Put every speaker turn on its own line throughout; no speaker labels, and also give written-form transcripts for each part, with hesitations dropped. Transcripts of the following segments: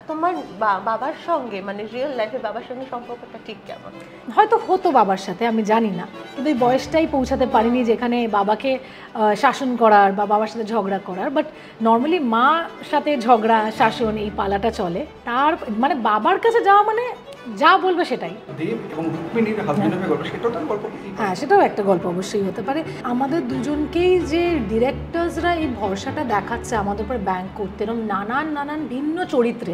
তোমার বাবার সঙ্গে মানে রিয়েল লাইফে বাবার সঙ্গে সম্পর্কটা ঠিক কেমন?
হয়তো হতো বাবার সাথে, আমি জানি না, কিন্তু এই বয়সটাই পৌঁছাতে পারিনি যেখানে বাবাকে শাসন করার বা বাবার সাথে ঝগড়া করার। বাট নর্মালি মার সাথে ঝগড়া শাসন এই পালাটা চলে। তার মানে বাবার কাছে যাওয়া মানে যা বলবে সেটাই।
দেব এবং রুক্মিণীর হাজবেন্ডের গল্প, সেটাও তার গল্প।
হ্যাঁ, সেটাও একটা গল্প অবশ্যই হতে পারে। আমাদের দুজনকেই যে ডিরেক্টরসরা এই ভরসাটা দেখাচ্ছে আমাদের উপর ব্যাংক করতে, এরকম নানান নানান ভিন্ন চরিত্রে,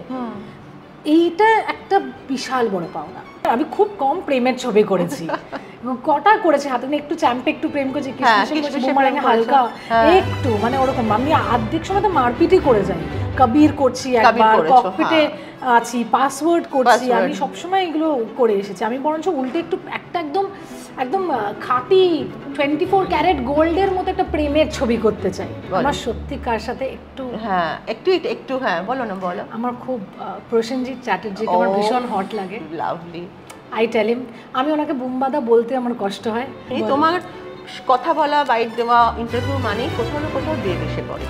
এইটা একটা বিশাল বড় পাওনা। আমি খুব কম প্রেমের ছবি করেছি এবং কটা করেছি হাতে নিয়ে, একটু চ্যাম্পে একটু প্রেম করেছি, হালকা একটু মানে ওরকম। আমি আর্ধেক সময় তো মারপিটই করে যাই, কবির করছি একবার, ককপিটে আছি, পাসওয়ার্ড করছি, আমি সবসময় এগুলো করে এসেছি। আমি বরঞ্চ উল্টে একটু একটা একদম একদম খাঁটি 24 ক্যারেট গোল্ডের মতো একটা প্রেমের ছবি করতে চাই। আমার সত্যিকার সাথে একটু
একটু হ্যাঁ বলো না, বলো।
আমার খুব প্রসেনজিৎ চ্যাটার্জিকে আমার ভীষণ হট লাগে।
লাভলি।
আই টেল হিম, আমি ওনাকে বুমবাদা বলতে আমার কষ্ট হয়।
এই তোমার কথা বলা, বাইট দেওয়া, ইন্টারভিউ মানেই কোথাও না কোথাও দেব এসে পড়ে।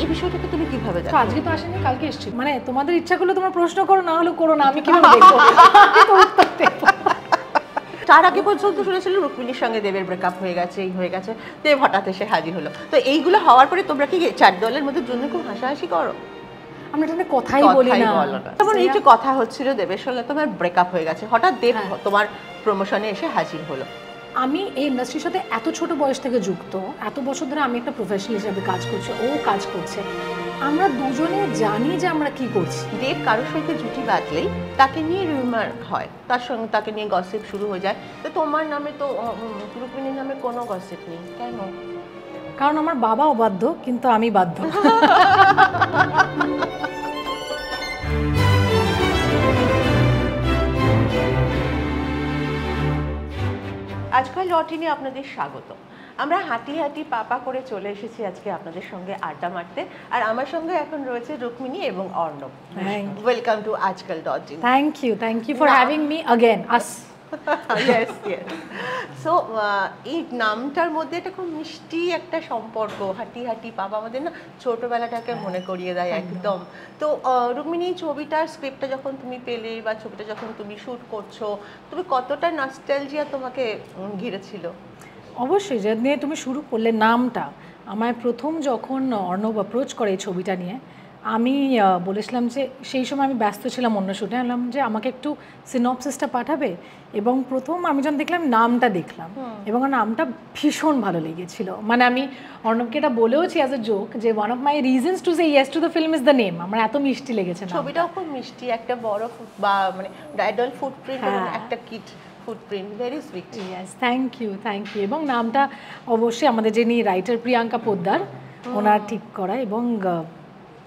এই বিষয়টাকে তুমি কিভাবে দেখো?
আজকে তো আসেনি, কালকে এসেছি। মানে তোমাদের ইচ্ছা করলে তোমরা প্রশ্ন করো, না হলে করো না, আমি কিভাবে দেখবো?
তার আগে পর্যন্ত শুনেছিল রুক্মিণীর সঙ্গে দেবের ব্রেকআপ হয়ে গেছে, এই হয়ে গেছে, দেব হঠাৎ এসে হাজির হলো। তো এইগুলো হওয়ার পরে তোমরা কি চার দলের মধ্যে জন্য খুব হাসাহাসি করো?
আমরা এটা কথাই বলি না।
যেমন এই যে কথা হচ্ছিল দেবের সঙ্গে তোমার ব্রেকআপ হয়ে গেছে, হঠাৎ দেব তোমার প্রমোশনে এসে হাজির হলো।
আমি এই ইন্ডাস্ট্রির সাথে এত ছোট বয়স থেকে যুক্ত, এত বছর ধরে আমি একটা প্রফেশনাল হিসেবে কাজ করছি, ও কাজ করছে, আমরা দুজনে জানি যে আমরা কি করছি।
দেব কারোর সঙ্গে জুটি বাঁধলেই তাকে নিয়ে রিউমার হয়, তার সঙ্গে তাকে নিয়ে গসিপ শুরু হয়ে যায়। তো তোমার নামে তো রুক্মিণীর নামে কোনো গসিপ নেই কেন?
কারণ আমার বাবা অবাধ্য, কিন্তু আমি বাধ্য।
আজকাল রটিনে আপনাদের স্বাগত। আমরা হাঁটি হাঁটি পাপা করে চলে এসেছি আজকে আপনাদের সঙ্গে আড্ডা মারতে। আর আমার সঙ্গে এখন রয়েছে রুক্মিণী এবং Arnab. Welcome to Aajkaal dot in.
Thank you for having me again us.
Yes yes. So এই নামটার মধ্যে একটা খুব মিষ্টি একটা সম্পর্ক, হাঁটি হাঁটি পাপা আমাদের না ছোটবেলাটাকে মনে করিয়ে দেয় একদম। তো রুক্মিণী, ছবিটার স্ক্রিপ্টটা যখন তুমি পেলে বা ছবিটা যখন তুমি শুট করছো, তুমি কতটা নস্টালজিয়া তোমাকে ঘিরেছিল?
অবশ্যই, যে নিয়ে তুমি শুরু করলে নামটা, আমায় প্রথম যখন অর্ণব অ্যাপ্রোচ করে এই ছবিটা নিয়ে, আমি বলেছিলাম যে সেই সময় আমি ব্যস্ত ছিলাম অন্য শুটে, আনলাম যে আমাকে একটু সিনপসিসটা পাঠাবে। এবং প্রথম আমি যখন দেখলাম নামটা দেখলাম, এবং নামটা ভীষণ ভালো লেগেছিল। মানে আমি অর্ণবকে এটা বলেওছি অ্যাজ এ জোক যে one of my reasons to say yes to the film is the name. আমার এত মিষ্টি লেগেছে।
ছবিটাও খুব মিষ্টি, একটা বড় বা মানে ডাইডল ফুটপ্রিন্ট, একটা kit footprint, very sweet.
Yes, thank you. এবং নামটা অবশ্যই আমাদের যিনি রাইটার প্রিয়াঙ্কা পোদ্দার, ওনার ঠিক করা। এবং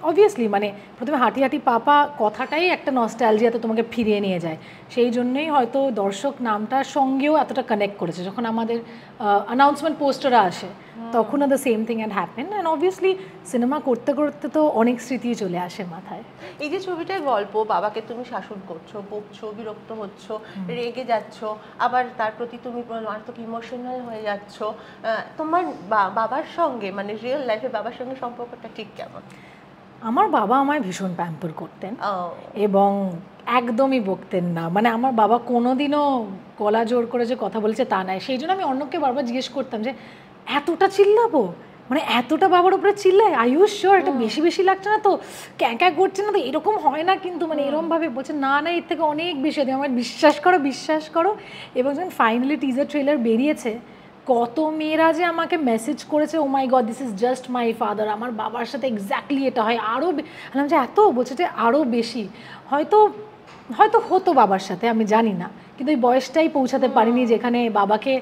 অবভিয়াসলি মানে প্রথমে হাঁটি হাঁটি পাপা কথাটাই একটা নস্টালজিয়াতে তোমাকে ফিরিয়ে নিয়ে যায়। সেই জন্যই হয়তো দর্শক নামটার সঙ্গেও এতটা কানেক্ট করেছে। যখন আমাদের অ্যানাউন্সমেন্ট পোস্টাররা আসে, তখনও the same thing had happen. And obviously cinema করতে করতে তো অনেক স্মৃতি চলে আসে মাথায়।
এই যে ছবিটার গল্প, বাবাকে তুমি শাসন করছো, বকছো, বিরক্ত হচ্ছ, রেগে যাচ্ছ, আবার তার প্রতি তুমি মারাত্মক ইমোশনাল হয়ে যাচ্ছ, তোমার বাবার সঙ্গে মানে রিয়েল লাইফে বাবার সঙ্গে সম্পর্কটা ঠিক কেমন?
আমার বাবা আমায় ভীষণ প্যাম্পার করতেন এবং একদমই বকতেন না। মানে আমার বাবা কোনোদিনও গলা জোর করে যে কথা বলেছে তা নয়। সেই জন্য আমি অর্ণবকে বারবার জিজ্ঞেস করতাম যে এতটা চিল্লাবো, মানে এতটা বাবার উপরে চিল্লায়, আয়ুষ শিওর এটা বেশি বেশি লাগছে না তো, ক্যাঁ করছে না তো, এরকম হয় না কিন্তু, মানে এরকমভাবে বলছে না এর থেকে অনেক বেশি, আমার বিশ্বাস করো। এবং যখন ফাইনালি টিজার ট্রেলার বেরিয়েছে, কত মেয়েরা যে আমাকে মেসেজ করেছে, oh my god this is just my father, আমার বাবার সাথে এক্স্যাক্টলি এটা হয়, আরও বললাম যে এত, বলছে যে আরও বেশি। হয়তো হতো বাবার সাথে, আমি জানি না, কিন্তু এই বয়সটাই পৌঁছাতে পারিনি যেখানে বাবাকে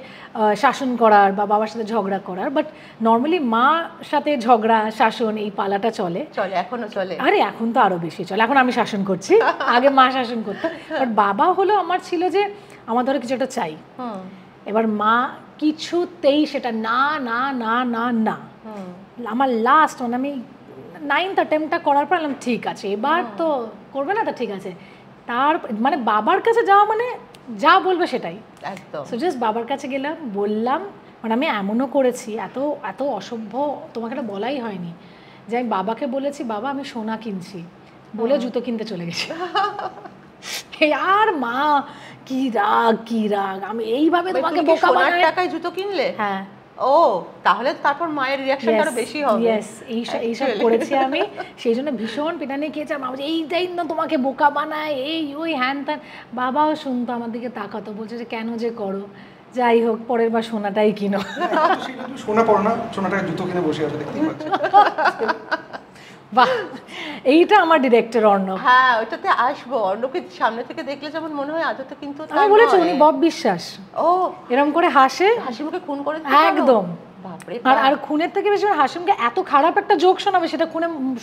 শাসন করার বা বাবার সাথে ঝগড়া করার। বাট নর্মালি মার সাথে ঝগড়া শাসন এই পালাটা চলে,
এখনো চলে।
আরে এখন তো আরও বেশি চলে, এখন আমি শাসন করছি, আগে মা শাসন করতো। বাট বাবা হলো আমার ছিল যে আমার ধরো কিছু একটা চাই, এবার মা কিছুতেই সেটা না না না না না। আমার লাস্ট মানে আমি 9th অ্যাটেম্পটটা করার পর ঠিক আছে এবার তো করবে না, তো ঠিক আছে। তার মানে বাবার কাছে যাওয়া মানে যা বলবে সেটাই একদম। সো জাস্ট বাবার কাছে গেলাম, বললাম, মানে আমি এমনও করেছি, এত এত অসভ্য তোমাকে এটা বলাই হয়নি, যে আমি বাবাকে বলেছি বাবা আমি সোনা কিনছি, বলে জুতো কিনতে চলে গেছে। আর মা কি রাগ, আমি এইভাবে তোমাকে বোকা বানাই।
সোনার টাকায় জুতো কিনলে?
হ্যাঁ।
ও, তাহলে তারপর মায়ের রিঅ্যাকশনটা আরো বেশি হবে।
ইয়েস, এইসব করেছি আমি, সেই জন্য ভীষণ পিটানি খেয়েছি। মা বলছে এইটাই না তোমাকে বোকা বানায়, এই ওই হ্যান ত্যান। বাবাও শুনতো, আমার দিকে তাকাতো, বলছে যে কেন যে করো, যাই হোক পরের বার সোনাটাই কিনো।
সোনা পড়ো না, সোনাটাকে জুতো কিনে বসে আছে, দেখতেই পাচ্ছি।
বাহ, এইটা আমার ডিরেক্টর অর্ণব।
হ্যাঁ, ওইটাতে আসবো। অর্ণবকে সামনে থেকে দেখলে যেমন মনে হয় আদতে কিন্তু
আমি বলেছি উনি বব বিশ্বাস।
ও,
এরকম করে হাসে,
হাসি মুখে খুন করে
একদম।
বাপরে।
আর খুনের থেকে বেশি হাসিমকে এত খারাপ একটা জোক শোনাবে, সেটা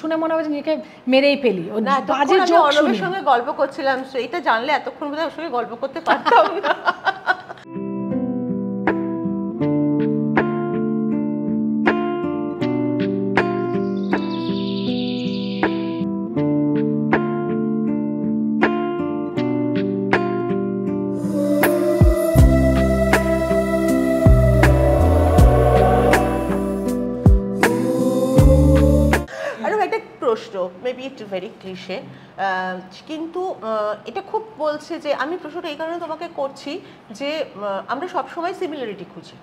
শুনে মনে হবে যে নিজেকে মেরেই ফেলি।
না,
বাজে
আমি
জোক
অর্ণবের সঙ্গে গল্প করছিলাম, এটা জানলে এতক্ষণ বোধহয় ওর সঙ্গে গল্প করতে পারতাম না। প্রশ্ন, মেবি ইটস ভেরি ক্লিশে, কিন্তু এটা খুব বলছে যে আমি প্রশ্নটা এই কারণে তোমাকে করছি যে আমরা সবসময় সিমিলারিটি খুঁজি।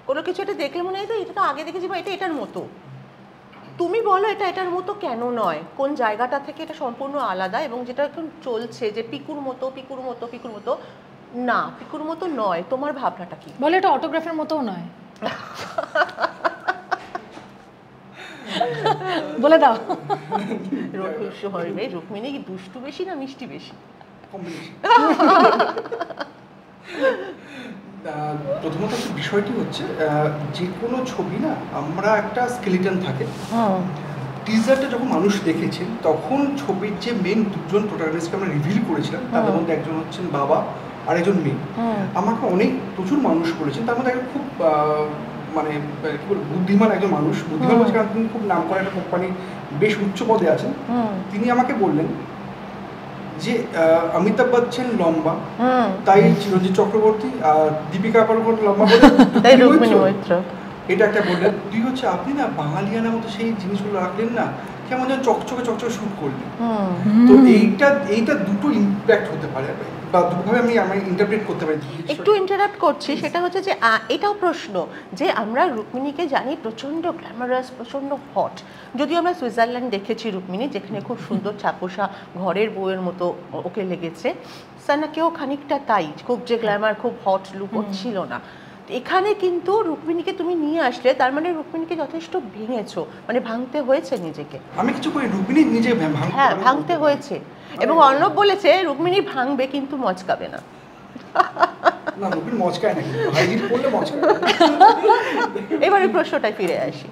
কোনো কিছু এটা দেখলে মনে হয় তো এটা তো আগে দেখেছি বা এটা এটার মতো। তুমি বলো এটা এটার মতো কেন নয়, কোন জায়গাটা থেকে এটা সম্পূর্ণ আলাদা? এবং যেটা এখন চলছে যে পিকুর মতো পিকুর মতো পিকুর মতো, না পিকুর মতো নয়, তোমার ভাবনাটা কি?
বলে এটা অটোগ্রাফের মতোও নয়। বলে দাও।
রুক্মিণী কি দুষ্টু বেশি না মিষ্টি বেশি?
প্রথমত বিষয়টি হচ্ছে যে কোনো ছবি না, আমরা একটা স্কেলিটন থাকে। টিজারটা যখন মানুষ দেখেছেন তখন ছবির যে মেন দুজন প্রোটাগনিস্টকে আমরা রিভিল করেছিলাম, তাদের মধ্যে একজন হচ্ছেন বাবা আর একজন মেয়ে। আমাকে প্রচুর মানুষ বলেছেন, তার মধ্যে একটা খুব মানে কি বলবো বুদ্ধিমান একজন মানুষ, বুদ্ধিমান বলছে কারণ তিনি খুব নাম করা একটা কোম্পানি বেশ উচ্চ পদে আছেন। তিনি আমাকে বললেন যে অমিতাভ বচ্চন লম্বা, তাই চিরঞ্জিত চক্রবর্তী আর দীপিকা পাড়ুকোন লম্বা বলে এটা একটা বললেন। দুই হচ্ছে আপনি না বাঙালিয়ানার মতো সেই জিনিসগুলো রাখলেন না, কেমন যেন চকচকে চকচকে শুট করলেন। তো এইটা দুটো ইম্প্যাক্ট হতে পারে বা দুটোভাবে আমি ইন্টারপ্রেট করতে পারি।
একটু ইন্টারাপ্ট করছি, সেটা হচ্ছে যে এটাও প্রশ্ন যে আমরা রুক্মিণীকে জানি প্রচণ্ড গ্ল্যামারাস, প্রচণ্ড হট। যদিও আমরা সুইজারল্যান্ড দেখেছি রুক্মিণী, যেখানে খুব সুন্দর ছাপোষা ঘরের বউয়ের মতো ওকে লেগেছে। সানাকেও খানিকটা তাই, খুব যে গ্ল্যামার খুব হট লুক ছিল না। এখানে কিন্তু রুক্মিণীকে তুমি নিয়ে আসলে, তার মানে রুক্মিণীকে যথেষ্ট ভেঙেছো, মানে ভাঙতে হয়েছে নিজেকে।
আমি কিছু করি, রুক্মিণী নিজে
হ্যাঁ ভাঙতে হয়েছে। এবং অর্ণব বলেছে রুক্মিণী ভাঙবে কিন্তু মচকাবে না।
না, রুক্মিণী মচকায় না, কিন্তু হাই হিল পরলে মচকায়।
এবারে প্রশ্নটায় ফিরে আসি।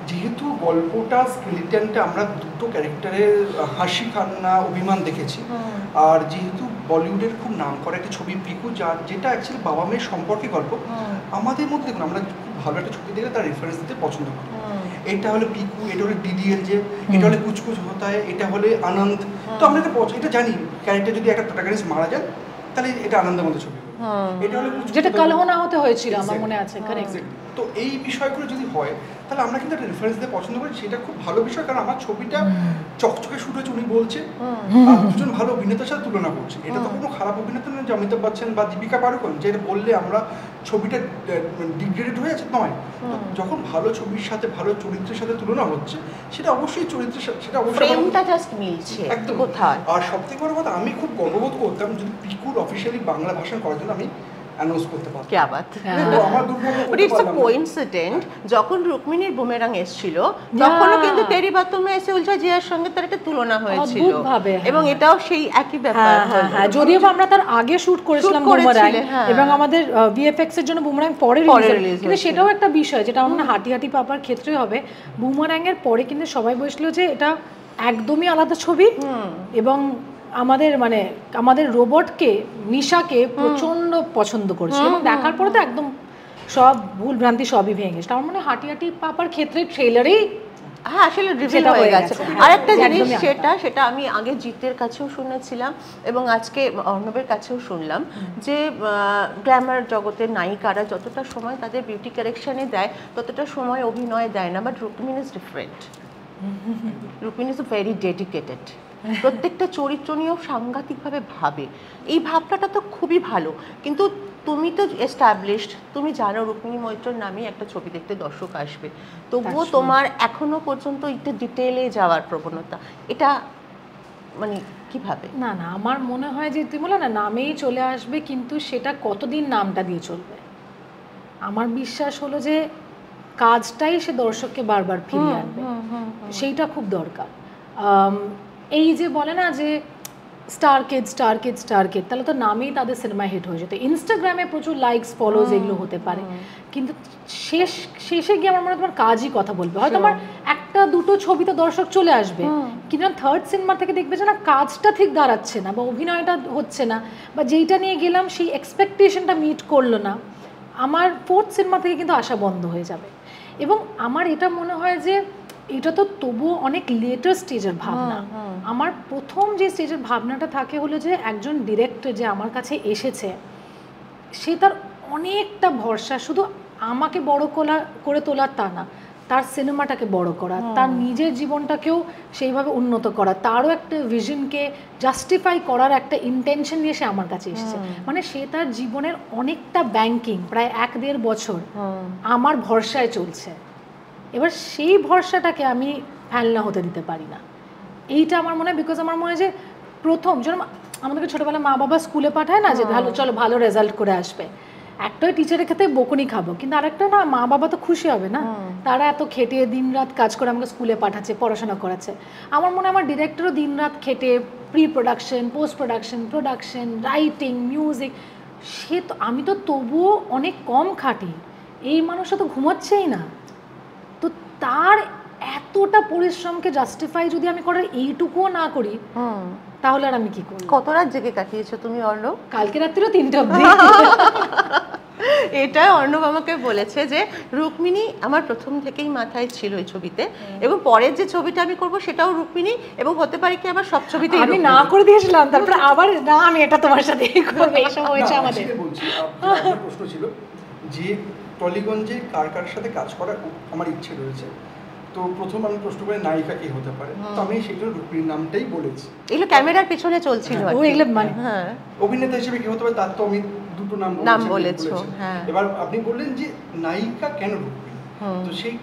যেহেতু গল্পটা স্কেলিটনটা আমরা দুটো ক্যারেক্টারের হাসি কান্না অভিমান দেখেছি, আর যেহেতু বলিউডের খুব নাম করা একটা ছবি পিকু, যেটা অ্যাকচুয়ালি বাবা মেয়ের সম্পর্কে গল্প, আমাদের মধ্যে দেখুন আমরা খুব ভালো একটা ছবি দেখলে তার রেফারেন্স দিতে পছন্দ করি। এটা হলে পিকু, এটা হলে ডিডিএল, যে এটা হলে কুচকুচ হতা হয়, এটা হলে আনন্দ। তো আমরা এটা জানি ক্যারেক্টার যদি একটা প্রোটাগনিস্ট মারা যায় তাহলে এটা আনন্দের মধ্যে ছবি, এটা হলে
যেটা কালহনা হতে হয়েছিল আমার মনে আছে।
তো এই বিষয়গুলো যদি হয় তাহলে আমরা কিন্তু একটা রেফারেন্স দিয়ে পছন্দ করি, সেটা খুব ভালো বিষয়। কারণ আমার ছবিটা চকচকে শুট হয়েছে উনি বলছে, আর দুজন ভালো অভিনেতার সাথে তুলনা করছে। এটা তো কোনো খারাপ অভিনেতা নয় যে অমিতাভ বচ্চন বা দীপিকা পাড়ুকোন যে বললে আমরা ছবিটা ডিগ্রেডেড হয়ে আছে, নয়। যখন ভালো ছবির সাথে ভালো চরিত্রের সাথে তুলনা হচ্ছে, সেটা অবশ্যই চরিত্রের সাথে, সেটা অবশ্যই
ফ্রেমটা জাস্ট মিলছে একদম কোথায়।
আর সবথেকে বড় কথা, আমি খুব গর্ববোধ করতাম যদি পিকুর অফিশিয়ালি বাংলা ভাষণ করার জন্য আমি অ্যানাউন্স করতে পারতাম।
কি আবাদ। বাট ইটস আ কোইন্সিডেন্ট, যখন রুক্মিণীর বুমেরাং এসেছিল তখনও কিন্তু তেরি বাতুমে এসে উলঝা জিয়ার সঙ্গে তার একটা তুলনা হয়েছিল, এবং এটাও সেই একই ব্যাপার।
হ্যাঁ, যদিও আমরা তার আগে শুট করেছিলাম বুমেরাং, এবং আমাদের ভিএফএক্স এর জন্য বুমেরাং পরে রিলিজ, কিন্তু সেটাও একটা বিষয় যেটা আমরা হাঁটি হাঁটি পাপার ক্ষেত্রে হবে। বুমেরাং এর পরে কিন্তু সবাই বলেছিল যে এটা একদমই আলাদা ছবি, এবং আমাদের রোবটকে, মিশাকে প্রচন্ড পছন্দ করেছিল, এবং দেখার পরে তো একদম সব ভুল ভ্রান্তি সবই ভেঙে গেছে। আমার মনে হয় হাঁটি হাঁটি পাপার ক্ষেত্রে ট্রেলারেই
হ্যাঁ আসলে রিভিল হয়ে গেছে। আরেকটা জিনিস সেটা আমি আগে জিতের কাছেও শুনেছিলাম এবং আজকে অর্ণবের কাছেও শুনলাম যে গ্ল্যামার জগতের নায়িকারা যতটা সময় তাদের বিউটি কারেকশনে দেয় ততটা সময় অভিনয় দেয় না, but Rukmini is different. Rukmini is very dedicated, প্রত্যেকটা চরিত্র নিয়েও সাংঘাতিকভাবে ভাবে, এই ভাবনাটা তো খুবই ভালো। কিন্তু তুমি তো এস্টাবলিশড, তুমি জানো রুক্মিণী মৈত্রর নামে একটা ছবি দেখতে দর্শক আসবে, তবুও তোমার এখনো পর্যন্ত একটু ডিটেলে যাওয়ার প্রবণতা, এটা মানে কিভাবে?
না না, আমার মনে হয় যে তুমি বলো না নামেই চলে আসবে, কিন্তু সেটা কতদিন নামটা দিয়ে চলবে। আমার বিশ্বাস হলো যে কাজটাই সে দর্শককে বারবার ফিরিয়ে আনবে, সেইটা খুব দরকার। এই যে বলে না যে star kid star kid star kid, তাহলে তো নামেই তাদের সিনেমা হিট হয়ে যেত। ইনস্টাগ্রামে প্রচুর লাইকস ফলোজ এগুলো হতে পারে, কিন্তু শেষে গিয়ে আমার মনে হয় তোমার কাজই কথা বলবে। হয়তো আমার একটা দুটো ছবিতে দর্শক চলে আসবে, কিন্তু থার্ড সিনেমা থেকে দেখবে যে না কাজটা ঠিক দাঁড়াচ্ছে না, বা অভিনয়টা হচ্ছে না, বা যেইটা নিয়ে গেলাম সেই এক্সপেকটেশনটা মিট করলো না, আমার ফোর্থ সিনেমা থেকে কিন্তু আশা বন্ধ হয়ে যাবে। এবং আমার এটা মনে হয় যে এটা তো তবুও অনেক লেটার স্টেজের ভাবনা। আমার প্রথম যে স্টেজের ভাবনাটা থাকে হলো যে একজন ডিরেক্টর যে আমার কাছে এসেছে, সে তার অনেকটা ভরসা শুধু আমাকে বড় করে তোলার তা না, তার সিনেমাটাকে বড় করা, তার নিজের জীবনটাকেও সেইভাবে উন্নত করা, তারও একটা ভিশনকে জাস্টিফাই করার একটা ইন্টেনশন নিয়ে সে আমার কাছে এসেছে। মানে সে তার জীবনের অনেকটা ব্যাংকিং প্রায় 1-1.5 বছর আমার ভরসায় চলছে। এবার সেই ভরসাটাকে আমি ফেলনা হতে দিতে পারি না, এইটা আমার মনে হয়। বিকজ আমার মনে হয় যে প্রথম যেরকম আমাদেরকে ছোটোবেলায় মা বাবা স্কুলে পাঠায় না যে চলো ভালো রেজাল্ট করে আসবে, একটাই টিচারের ক্ষেত্রে বকুনি খাবো, কিন্তু আরেকটা না মা বাবা তো খুশি হবে না, তারা এত খেটে দিন রাত কাজ করে আমাকে স্কুলে পাঠাচ্ছে, পড়াশোনা করাচ্ছে। আমার মনে হয় আমার ডিরেক্টরও দিন রাত খেটে pre production, post production, production, writing, music, সে তো আমি তো তবুও অনেক কম খাটি, এই মানুষটা তো ঘুমাচ্ছেই না। তো তার এতটা পরিশ্রমকে জাস্টিফাই যদি আমি করার এইটুকুও না করি, তাহলে আর আমি কি করব?
কত রাত জেগে কাটিয়েছো তুমি অর্ণব?
কালকে রাত্রিও 3টা অবধি।
এটা অর্ণব আমাকে বলেছে যে রুক্মিণী আমার প্রথম থেকেই মাথায় ছিল এই ছবিতে, এবং পরের যে ছবিটা আমি করব সেটাও রুক্মিণী, এবং হতে পারে কি আমার সব ছবিতে
আমি না করে দিয়েছিলাম, তারপর আবার না আমি এটা তোমার সাথে করব, এইসব হয়েছে আমাদের।
বলছি আপনার প্রশ্ন ছিল যে টলিগঞ্জে কার কার সাথে কাজ করার আমার ইচ্ছে রয়েছে, তো প্রথম আমি প্রশ্ন করে নায়িকা কে হতে পারে, তো আমি সেই জন্য রুক্মিণীর নামটাই বলেছি।
এগুলো ক্যামেরার পিছনে চলছিল,
এগুলো মানে
হ্যাঁ
অভিনেতা হিসেবে কে হতে পারে তার তো আমি দুটো নাম বলেছো। হ্যাঁ, এবার আপনি বললেন যে নায়িকা কেন রুক্মিণী, তো সেই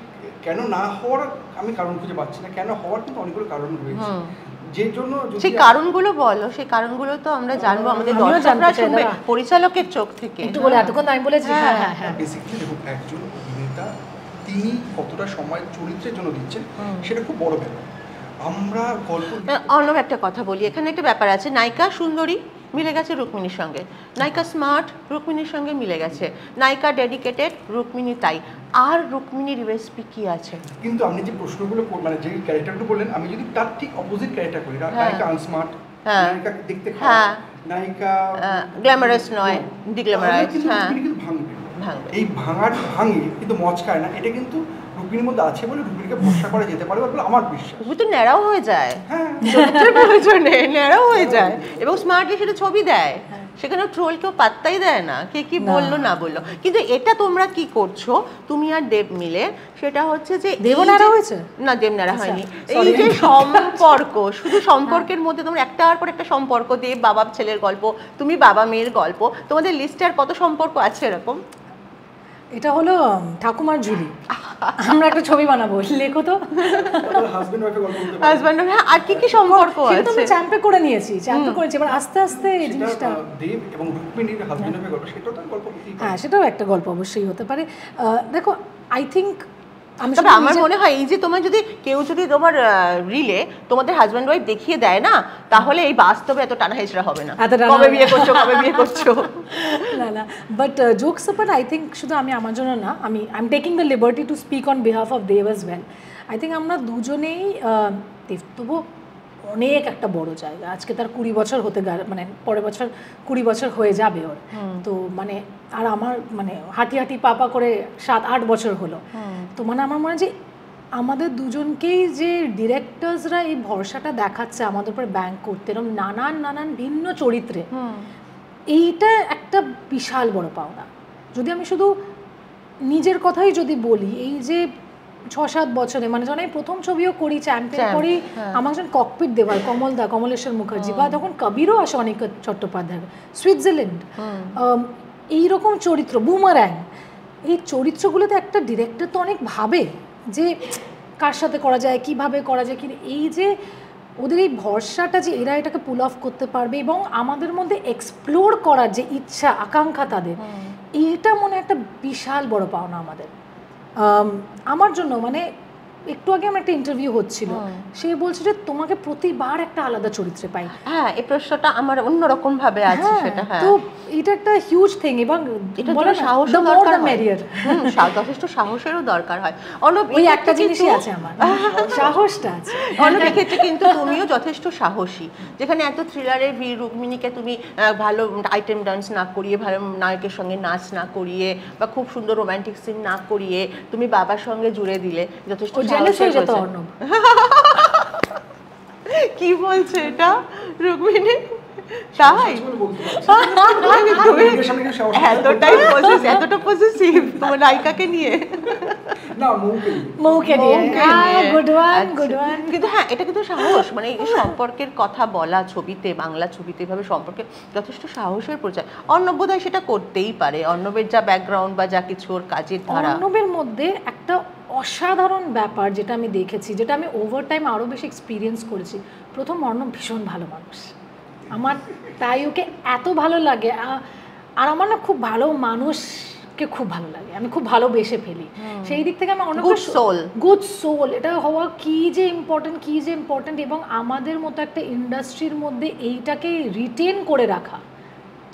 কেন না হওয়ার আমি কারণ খুঁজে পাচ্ছি না। কেন হওয়ার কিন্তু অনেকগুলো কারণ রয়েছে, যে জন্য
সেই কারণগুলো বলো, সেই কারণগুলো তো আমরা জানবো, আমাদের দর্শকরা শুনবে পরিচালকের চোখ থেকে।
একটু বলে এতক্ষণ আমি বলেছি। হ্যাঁ হ্যাঁ,
বেসিক্যালি দেখুন একজন অভিনেতা তিনি কতটা সময় চরিত্রের জন্য দিচ্ছেন সেটা খুব বড় ব্যাপার। আমরা গল্প
অর্ণব একটা কথা বলি, এখানে একটা ব্যাপার আছে, নায়িকা সুন্দরী মিলে গেছে রুক্মিণীর সঙ্গে, নায়িকা স্মার্ট রুক্মিণীর সঙ্গে মিলে গেছে, নায়িকা ডেডিকেটেড রুক্মিণী তাই, আর রুক্মিণীর রেসিপি কি আছে?
কিন্তু আপনি যে প্রশ্নগুলো মানে যে ক্যারেক্টারগুলো বললেন, আমি যদি তার ঠিক অপোজিট ক্যারেক্টার করি, নায়িকা আনস্মার্ট, নায়িকা দেখতে খারাপ, নায়িকা
গ্ল্যামারাস নয়, ডিগ্ল্যামারাইজ, হ্যাঁ
কিন্তু ভাঙবে, এই ভাঙে কিন্তু মচকায় না, এটা কিন্তু রুক্মিণীর মধ্যে আছে বলে রুক্মিণীকে ভরসা করা যেতে পারে বলে আমার বিশ্বাস।
রুক্মিণী তো ন্যাড়াও হয়ে যায়, চরিত্রের প্রয়োজনে ন্যাড়াও হয়ে যায়, এবং স্মার্টলি সেটা ছবি দেয়, সেখানে ট্রোল কেউ পাত্তাই দেয় না কে কি বললো না বললো। কিন্তু এটা তোমরা কি করছো তুমি আর দেব মিলে, সেটা হচ্ছে যে
দেবনারা হয়েছে
না, দেবনারা হয়নি, এই যে সম্পর্ক, শুধু সম্পর্কের মধ্যে তোমরা একটার পর একটা সম্পর্ক, দেব বাবা ছেলের গল্প, তুমি বাবা মেয়ের গল্প, তোমাদের লিস্টে আর কত সম্পর্ক আছে এরকম?
এটা হলো ঠাকুমার ঝুলি, আমরা একটা ছবি বানাবো, লেখো তো
হাজবেন্ড ওয়াইফের গল্প বলতে পারি,
হাজবেন্ড হ্যাঁ, আর কি কি সম্পর্ক আছে?
সেটা আমরা চ্যাম্পে করে নিয়েছি, চ্যাম্পে করেছি, এবার আস্তে আস্তে এই জিনিসটা
দেব এবং রুক্মিণীর হাজবেন্ড ওয়াইফের গল্প, সেটাও তো গল্প হতেই পারে।
হ্যাঁ, সেটাও একটা গল্প অবশ্যই হতে পারে। দেখো আই থিঙ্ক
তবে আমার মনে হয় এই যে তোমার যদি কেউ যদি তোমার রিলে তোমাদের হাজব্যান্ড ওয়াইফ দেখিয়ে দেয় না, তাহলে এই বাস্তবে এত টানা হেচড়া হবে না, কবে বিয়ে করছো কবে বিয়ে করছো।
না না, but jokes apart, I think শুধু আমি আমার জন্য না, I am taking the liberty to speak on behalf of Dev as well. I think আমরা দুজনেই, তবু অনেক একটা বড় জায়গা, আজকে তার 20 বছর হতে মানে পরের বছর 20 বছর হয়ে যাবে ওর, তো মানে আর আমার মানে হাঁটি হাঁটি পাপা করে 7-8 বছর হলো, তো মানে আমার মনে হয় যে আমাদের দুজনকেই যে ডিরেক্টরসরা এই ভরসাটা দেখাচ্ছে আমাদের উপরে ব্যাংক করতে, এরকম নানান ভিন্ন চরিত্রে, এইটা একটা বিশাল বড় পাওনা। যদি আমি শুধু নিজের কথাই যদি বলি, এই যে 6-7 বছরে, মানে যখন আমি প্রথম ছবিও করি চ্যাম্পিয়ন করি, আমার যখন ককপিট দেওয়ার কমলেশ্বর মুখার্জি, বা তখন কবিরও আসে অনিক চট্টোপাধ্যায়, সুইজারল্যান্ড, এইরকম চরিত্র, বুমারাং, এই চরিত্রগুলোতে একটা ডিরেক্টর তো অনেক ভাবে যে কার সাথে করা যায়, কিভাবে করা যায়, কিন্তু এই যে ওদের এই ভরসাটা যে এরা এটাকে পুল অফ করতে পারবে এবং আমাদের মধ্যে এক্সপ্লোর করার যে ইচ্ছা আকাঙ্ক্ষা তাদের, এইটা মনে একটা বিশাল বড় পাওনা আমাদের। আমার জন্য মানে একটু আগে আমার একটা ইন্টারভিউ হচ্ছিল, সে বলছে যে তোমাকে প্রতিবার একটা আলাদা চরিত্রে পাই।
হ্যাঁ, এই প্রশ্নটা আমার অন্যরকম ভাবে আছে সেটা। হ্যাঁ,
তো এটা একটা হিউজ থিং, এবং
এটা বলে সাহস দরকার মেরিয়ার, যথেষ্ট সাহসেরও দরকার হয়।
ওই একটা জিনিসই আছে আমার, সাহসটা আছে।
অনেক ক্ষেত্রে কিন্তু তুমিও যথেষ্ট সাহসী, যেখানে এত থ্রিলারের রুক্মিণীকে তুমি ভালো আইটেম ডান্স না করিয়ে, ভালো নায়কের সঙ্গে নাচ না করিয়ে, বা খুব সুন্দর রোমান্টিক সিন না করিয়ে তুমি বাবার সঙ্গে জুড়ে দিলে, যথেষ্ট কি বলছে এটা রুক্মিণী? তাই এতটা পজিটিভ তোমার নায়িকাকে নিয়ে? কিন্তু হ্যাঁ, এটা কিন্তু সাহস, মানে এই সম্পর্কের কথা বলা ছবিতে, বাংলা ছবিতে এভাবে সম্পর্কে যথেষ্ট সাহসের পরিচয়। অর্ণব বোধহয় সেটা করতেই পারে, অর্ণবের যা ব্যাকগ্রাউন্ড বা যা কিছু ওর কাজের ধারা।
অর্ণবের মধ্যে একটা অসাধারণ ব্যাপার যেটা আমি দেখেছি, যেটা আমি ওভার টাইম আরও বেশি এক্সপিরিয়েন্স করেছি। প্রথম, অর্ণব ভীষণ ভালো মানুষ, আমার তাই ওকে এত ভালো লাগে। আর আমার না খুব ভালো মানুষকে খুব ভালো লাগে, আমি খুব ভালোবেসে ফেলি। সেই দিক থেকে আমি অনেক গুড সোল, এটা হওয়া কি যে ইম্পর্টেন্ট, এবং আমাদের মতো একটা ইন্ডাস্ট্রির মধ্যে এইটাকে রিটেন করে রাখা,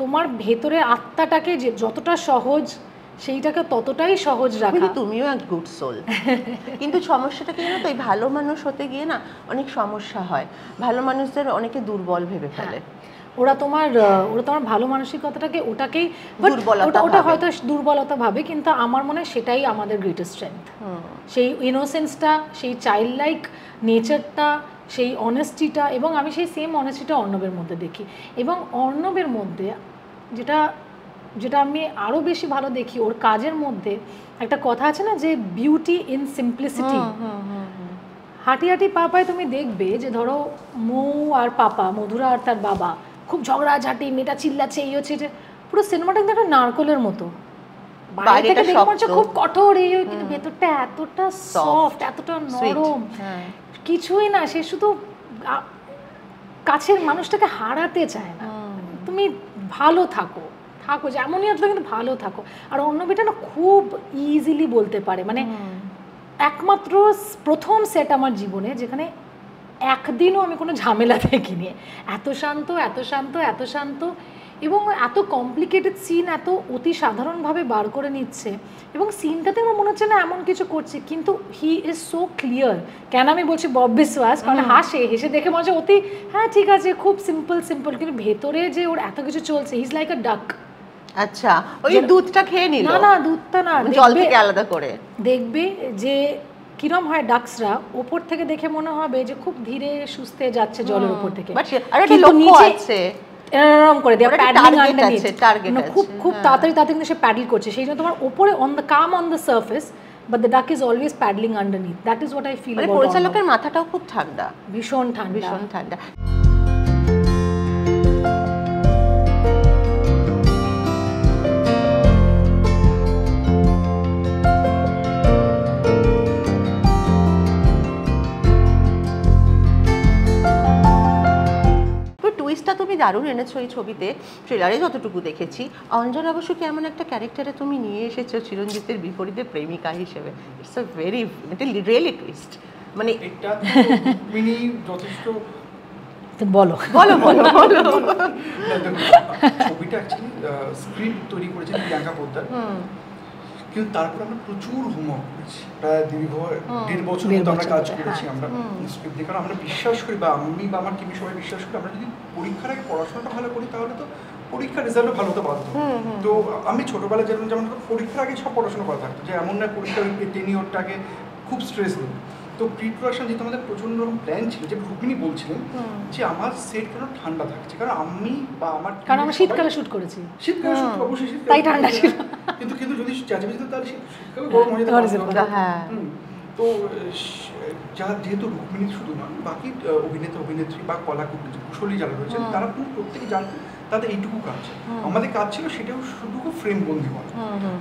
তোমার ভেতরে আত্মাটাকে যে যতটা সহজ, সেইটাকে ততটাই সহজ রাখা।
তুমিও এক গুড সোল, কিন্তু সমস্যাটা কি জানো তো, এই ভালো মানুষ হতে গিয়ে না অনেক সমস্যা হয়। ভালো মানুষদের অনেকে দুর্বল ভেবে ফেলে।
ওরা তোমার ভালো মানসিকতাটাকে ওটাকেই ওটা হয়তো দুর্বলতা ভাবে, কিন্তু আমার মনে হয় সেটাই আমাদের গ্রেটেস্ট স্ট্রেংথ। সেই ইনোসেন্সটা, সেই চাইল্ড লাইক নেচারটা, সেই অনেস্টিটা, এবং আমি সেই সেম অনেস্টিটা অর্ণবের মধ্যে দেখি। এবং অর্ণবের মধ্যে যেটা আমি আরও বেশি ভালো দেখি, ওর কাজের মধ্যে একটা কথা আছে না, যে বিউটি ইন সিম্পলিসিটি। হাঁটি হাঁটি পাপায় তুমি দেখবে যে ধরো মৌ আর পাপা, মধুরা আর তার বাবা খুব ঝগড়াঝাটি, মেয়েটা চিল্লাচ্ছে, এই হচ্ছে, যে পুরো সিনেমাটা কিন্তু একটা নারকলের মতো, বাইরে থেকে দেখে মনে হচ্ছে খুব কঠোর, এই কিন্তু ভেতরটা এতটা সফট, এতটা নরম, কিছুই না। সে শুধু কাছের মানুষটাকে হারাতে চায় না, তুমি ভালো থাকো যেমনই আসলে, কিন্তু ভালো থাকো। আর অন্য মেয়েটা না খুব ইজিলি বলতে পারে, মানে একমাত্র প্রথম সেট আমার জীবনে যেখানে একদিনও আমি কোনো ঝামেলা দেখিনি, এত শান্ত, এবং এত কমপ্লিকেটেড সিন এত অতি সাধারণভাবে বার করে নিচ্ছে, এবং সিনটাতে আমার মনে হচ্ছে না এমন কিছু করছে, কিন্তু হি ইজ সো ক্লিয়ার। কেন আমি বলছি বব বিশ্বাস, কারণ হেসে দেখে মনে হচ্ছে অতি হ্যাঁ ঠিক আছে, খুব সিম্পল, কিন্তু ভেতরে যে ওর এত কিছু চলছে, হি ইজ লাইক আ ডাক।
আচ্ছা, ওই দুধটা খেয়ে নিল?
না, দুধটা না,
জল থেকে আলাদা করে দেখবে
যে কিরম হয়, ডাকসরা ওপর থেকে দেখে মনে হবে যে খুব ধীরে সুস্থে যাচ্ছে জলের উপর থেকে,
কিন্তু নিচে
এরকম করে দেয়া প্যাডলিং আন্ডারনিথ, খুব তাড়াতাড়ি কিন্তু সে প্যাডল করছে, সেই জন্য তোমার উপরে on the surface, but the duck is always paddling underneath. That is what I feel about.
পরিচালকের মাথাটাও খুব ঠান্ডা,
ভীষণ ঠান্ডা।
টুইস্টটা তুমি দারুণ এনেছো এই ছবিতে, ট্রেলারে যতটুকু দেখেছি। অঞ্জনা বসুকে এমন একটা ক্যারেক্টারে তুমি নিয়ে এসেছো চিরঞ্জিতের বিপরীতে প্রেমিকা হিসেবে, it's a very really twist. মানে
এটা মিনি যথেষ্ট
বলো
ছবিটা অ্যাকচুয়ালি স্ক্রিপ্ট তৈরি করেছেন প্রিয়াঙ্কা পোদ্দার, কিন্তু তারপর আমরা প্রচুর হোমওয়ার্ক করেছি, প্রায় দীর্ঘ 1.5 বছর মতো আমরা কাজ করেছি আমরা স্ক্রিপ্ট দিয়ে। কারণ আমরা বিশ্বাস করি, বা আমি বা আমার টিমের সবাই বিশ্বাস করি, আমরা যদি পরীক্ষার আগে পড়াশোনাটা ভালো করি তাহলে তো পরীক্ষার রেজাল্টও ভালো হতে বাধ্য। তো আমি ছোটোবেলায় যেমন পরীক্ষার আগে সব পড়াশোনা করা থাকতো, যে এমন না পরীক্ষার টেনিওরটাকে খুব স্ট্রেস নেই। তো প্রি প্রোডাকশন যেহেতু আমাদের প্রচণ্ড রকম প্ল্যান ছিল, যে রুক্মিণী বলছিলেন যে আমার সেট কেন ঠান্ডা থাকছে, কারণ
আমরা শীতকালে শুট করেছি,
শীতকালে শুট অবশ্যই শীতকালে,
তাই ঠান্ডা ছিল,
কিন্তু যদি চেঁচামেচি তো তাহলে শীতকালে গরম হয়ে যেত। তো যেহেতু রুক্মিণী শুধু নন, বাকি অভিনেতা অভিনেত্রী বা কলা কুশলী যারা রয়েছেন তারা কিন্তু প্রত্যেকে জানতেন তাদের এইটুকু কাজ। আমাদের কাজ ছিল সেটাও শুধু ফ্রেম বন্দি করা।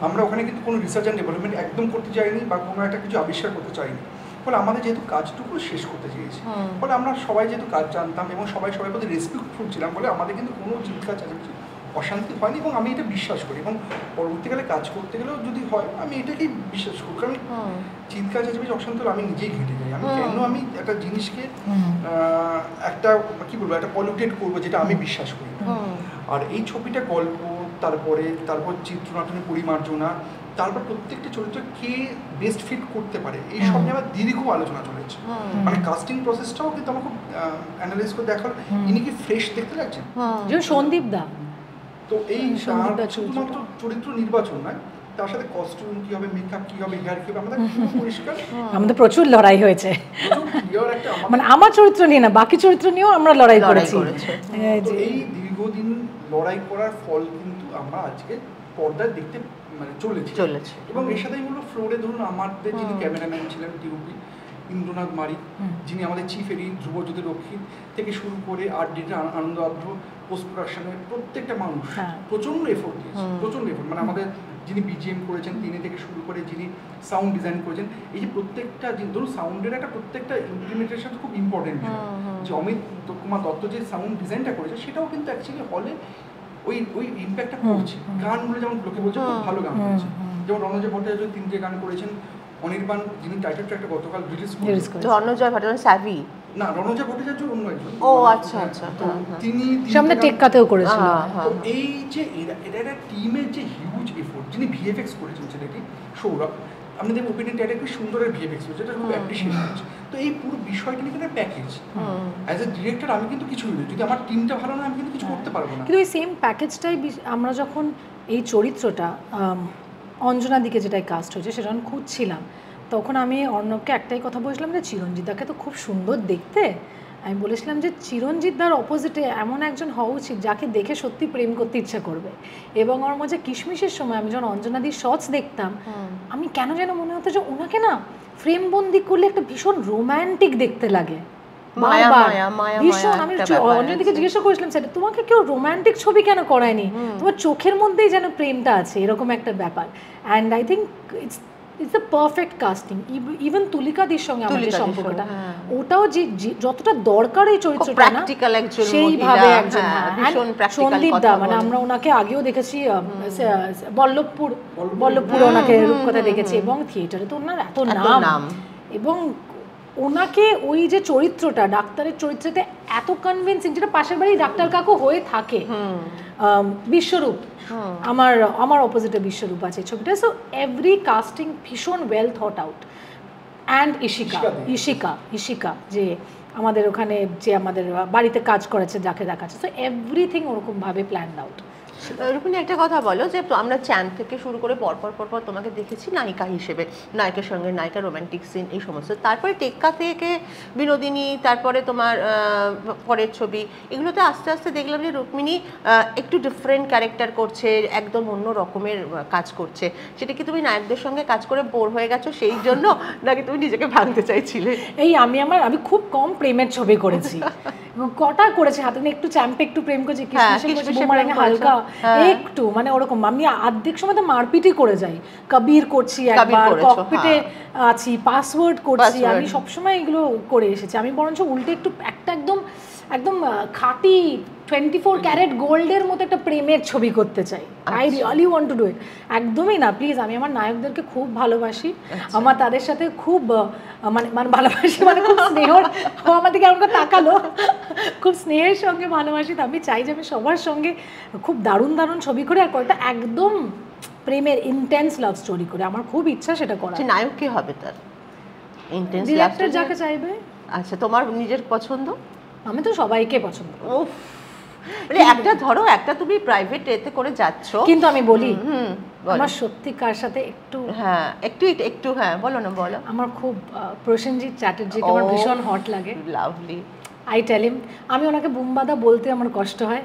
আমরা ওখানে কিন্তু কোনো রিসার্চ অ্যান্ড ডেভেলপমেন্ট একদম করতে চাইনি বা কোনো একটা কিছু আবিষ্কার করতে চাইনি। ফলে আমাদের যেহেতু কাজটুকু শেষ করতে চেয়েছি, ফলে আমরা সবাই যেহেতু কাজ জানতাম এবং সবাই প্রতি রেসপেক্টফুল ছিলাম, বলে আমাদের কিন্তু কোনো চিৎকার চাচামেচি অশান্তি হয়নি। এবং আমি এটা বিশ্বাস করি, এবং পরবর্তীকালে কাজ করতে গেলেও যদি হয় আমি এটাকেই বিশ্বাস করি, কারণ চিৎকার চাচামেচি অশান্তি হলে আমি নিজেই ঘেটে যাই। আমি কেন আমি একটা জিনিসকে একটা কি বলবো একটা পলিউটেড করবো যেটা আমি বিশ্বাস করি। আর এই ছবিটা গল্প, তারপর চিত্রনাটনের পরিমার্জনা, তারপর প্রত্যেকটা চরিত্র কে বেস্ট ফিট করতে পারে, এই সব নিয়ে আমার দীর্ঘ আলোচনা চলেছে। মানে কাস্টিং প্রসেসটাও কিন্তু আমার খুব অ্যানালাইজ করে দেখার, ইনি কি ফ্রেশ দেখতে লাগছেন
সন্দীপ দা।
তো এই শুধুমাত্র চরিত্র নির্বাচন নয়, তার সাথে কস্টিউম কি হবে, মেকআপ কি হবে, হেয়ার কি হবে, আমাদের পরিষ্কার
আমাদের প্রচুর লড়াই হয়েছে, মানে আমার চরিত্র নিয়ে না বাকি চরিত্র নিয়েও আমরা লড়াই করেছি।
এই দীর্ঘদিন লড়াই করার ফল কিন্তু আমরা আজকে পর্দায় দেখতে মানে চলেছে। এবং এর সাথেই হলো ফ্লোরে ধরুন আমাদের যিনি ক্যামেরাম্যান ছিলেন টিউপি ইন্দ্রনাথ মারি, যিনি আমাদের চিফ এডিট ধ্রুবজ্যোতি রক্ষিত থেকে শুরু করে আর্ট ডিরেক্টর আনন্দ আদ্র, পোস্ট প্রোডাকশনের প্রত্যেকটা মানুষ প্রচণ্ড এফোর্ট দিয়েছে, প্রচণ্ড এফোর্ট। মানে আমাদের যিনি বিজিএম করেছেন তিনি থেকে শুরু করে যিনি সাউন্ড ডিজাইন করেছেন, এই যে প্রত্যেকটা ধরুন সাউন্ডের একটা প্রত্যেকটা ইমপ্লিমেন্টেশন খুব ইম্পর্টেন্ট বিষয়। যে অমিত কুমার দত্ত যে সাউন্ড ডিজাইনটা করেছে সেটাও কিন্তু অ্যাকচুয়ালি হলে ওই ইম্প্যাক্টটা পড়ছে। গানগুলো যেমন লোকে বলছে খুব ভালো গান করেছে, যেমন রণজয় ভট্টাচার্য তিনটে গান করেছেন, অনির্বাণ যিনি টাইটেল ট্র্যাকটা গতকাল রিলিজ করেছেন,
রণজয় ভট্টাচার্য স্যাভি
না রণজয় ভট্টাচার্য অন্য একজন।
ও আচ্ছা আচ্ছা,
তিনি
সামনে টেক্কাতেও করেছিল।
তো এই যে এটা একটা টিমের যে হিউজ এফোর্ট, যিনি ভিএফএক্স করেছেন ছেলেটি সৌরভ, আপনি দেখবেন ওপেনিং এটা খুব সুন্দর ভিএফএক্স হয়েছে, যেটা খুব অ্যাপ্রিসিয়েট হচ্ছে। তো এই পুরো বিষয়টা নিয়ে একটা প্যাকেজ, অ্যাজ এ ডিরেক্টর আমি কিন্তু কিছুই নেই, যদি আমার টিমটা ভালো না আমি কিন্তু কিছু করতে পারবো না।
কিন্তু এই সেম প্যাকেজটাই আমরা যখন এই চরিত্রটা অঞ্জনা দিকে যেটাই কাস্ট হয়েছে সেটা যখন খুঁজছিলাম, তখন আমি অর্ণবকে একটাই কথা বলেছিলাম যে চিরঞ্জিতদাকে তো খুব সুন্দর দেখতে। আমি বলেছিলাম যে চিরঞ্জিতদার অপোজিটে এমন একজন হওয়া উচিত যাকে দেখে সত্যি প্রেম করতে ইচ্ছা করবে। এবং আমার মধ্যে কিশমিশের সময় আমি যখন অঞ্জনাদির শর্টস দেখতাম, আমি কেন যেন মনে হতো যে ওনাকে না ফ্রেম বন্দি করলে একটা ভীষণ রোম্যান্টিক দেখতে লাগে। ভীষণ আমি অঞ্জনাদিকে জিজ্ঞাসা করেছিলাম সেটা তোমাকে কেউ রোম্যান্টিক ছবি কেন করায়নি, তোমার চোখের মধ্যেই যেন প্রেমটা আছে, এরকম একটা ব্যাপার। And I think it's the perfect casting. Even তুলিকাদির সঙ্গে আমাদের সম্পর্কটা, ওটাও যে যতটা দরকার এই চরিত্রটা না সেইভাবে একজন সন্দীপ দা, মানে আমরা ওনাকে আগেও দেখেছি বল্লভপুর ওনাকে রূপকথা দেখেছি, এবং থিয়েটারে তো ওনার এত নাম, এবং ওনাকে ওই যে চরিত্রটা ডাক্তারের চরিত্রতে এত কনভিন্সিং, যেটা পাশের বাড়ি ডাক্তার কাকু হয়ে থাকে, বিশ্বরূপ আমার অপোজিটে বিশ্বরূপ আছে ছবিটা। সো এভরি কাস্টিং ভীষণ well thought out. And Ishika যে আমাদের ওখানে যে আমাদের বাড়িতে কাজ করেছে যাকে দেখাচ্ছে, সো এভরিথিং ওরকমভাবে প্ল্যান্ড আউট।
রুক্মিণী একটা কথা বলো, যে আমরা চ্যান থেকে শুরু করে পরপর তোমাকে দেখেছি নায়িকা হিসেবে, নায়কের সঙ্গে নায়িকা, রোম্যান্টিক সিন এই সমস্ত, তারপরে টেক্কা থেকে বিনোদিনী, তারপরে তোমার পরের ছবি, এগুলোতে আস্তে আস্তে দেখলাম যে রুক্মিণী একটু ডিফারেন্ট ক্যারেক্টার করছে, একদম অন্য রকমের কাজ করছে। সেটা কি তুমি নায়কদের সঙ্গে কাজ করে বোর হয়ে গেছো সেই জন্য, নাকি তুমি নিজেকে ভাঙতে চাইছিলে?
এই আমি খুব কম প্রেমের ছবি করেছি, কটা করেছি হাতে একটু চ্যাম্পে একটু প্রেম করেছি, হালকা একটু মানে ওরকম। আমি অর্ধেক সময় তো মারপিটই করে যাই, কবির করছি একবার, ককপিটে আছি, পাসওয়ার্ড করছি, আমি সবসময় এগুলো করে এসেছি। আমি বরঞ্চ উল্টে একটু একটা একদম খাঁটি 24 ক্যারেট গোল্ডের মতো একটা প্রেমের ছবি করতে চাই। I really want to do it. একদমই না প্লিজ, আমি আমার নায়কদেরকে খুব ভালোবাসি, আমার তাদের সাথে খুব মানে ভালোবাসি, মানে খুব স্নেহ, আমার দিকে আমাকে তাকালো, খুব স্নেহের সঙ্গে ভালোবাসি। তো আমি চাই যে আমি সবার সঙ্গে খুব দারুণ ছবি করে, আর কয়েকটা একদম প্রেমের ইন্টেন্স লাভ স্টোরি করে। আমার খুব ইচ্ছা সেটা করা।
নায়ক কে হবে তার? ইন্টেন্স
ডিরেক্টর যাকে চাইবে।
আচ্ছা, তোমার নিজের পছন্দ?
আমি তো সবাইকে পছন্দ করি।
মানে একটা ধরো, একটা তুমি প্রাইভেট এতে করে যাচ্ছ,
কিন্তু আমি বলি আমার সত্যিকার সাথে একটু
একটু বলো না, বলো।
আমার খুব প্রসেনজিৎ চ্যাটার্জিকে আমার ভীষণ হট লাগে।
লাভলি। আই
টেল হিম, আমি ওনাকে বুম্বাদা বলতে আমার কষ্ট হয়,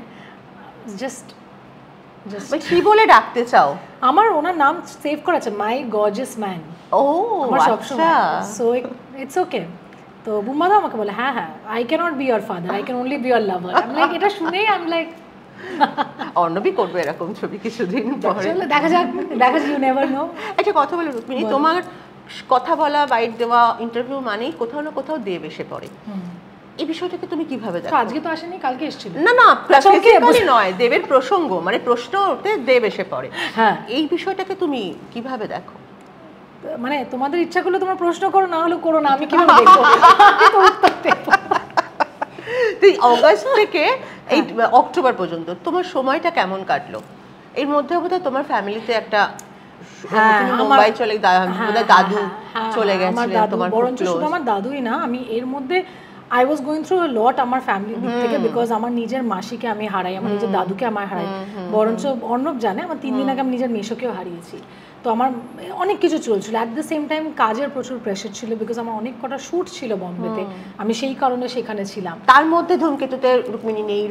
জাস্ট
কি বলে ডাকতে চাও?
আমার ওনার নাম সেভ করা আছে, মাই গর্জিয়াস ম্যান।
ও
আমার সব
আচ্ছা।
সময়, সো ইটস ওকে। তো বুম্মা দা আমাকে বলে হ্যাঁ হ্যাঁ, I can not be your father, I can only be your lover. আমি লাইক, এটা শুনেই আমি লাইক
অর্ণবী করবে এরকম ছবি কিছুদিন পরে,
দেখা যাক, ইউ নেভার নো।
একটা কথা বলে রুক্মিণী, তোমার কথা বলা, বাইট দেওয়া, ইন্টারভিউ মানেই কোথাও না কোথাও দেব এসে পড়ে, এই বিষয়টাকে তুমি কিভাবে দেখো?
আজকে তো আসেনি, কালকে এসেছিল।
না না, ফিজিক্যালি নয়, দেবের প্রসঙ্গ, মানে প্রশ্নতে দেব এসে পড়ে,
হ্যাঁ,
এই বিষয়টাকে তুমি কিভাবে দেখো?
মানে তোমাদের ইচ্ছা করলে তোমরা প্রশ্ন করো, না হলে করো না, আমি কিভাবে দেখবো?
তুই অগাস্ট থেকে এই অক্টোবর পর্যন্ত তোমার সময়টা কেমন কাটলো? এর মধ্যে বোধহয় তোমার ফ্যামিলিতে একটা মুম্বাই চলে, দাদু চলে গেছিলেন তোমার,
বরঞ্চ শুধু আমার দাদুই না, আমি এর মধ্যে I was going through a lot আমার ফ্যামিলির দিক থেকে, বিকজ আমার নিজের মাসিকে আমি হারাই, আমার নিজের দাদুকে আমার হারাই, বরঞ্চ অর্ণব জানে আমার 3 দিন আগে আমি নিজের মেশোকেও হারিয়েছি। তো আমার অনেক কিছু চলছিল, অ্যাট দ্য সেম টাইম কাজের প্রচুর প্রেশার ছিল, বিকজ আমার অনেক কটা শ্যুট ছিল বম্বেতে, আমি সেই কারণে সেখানে ছিলাম।
তার মধ্যে ধূমকেতুতে রুক্মিণী নেই,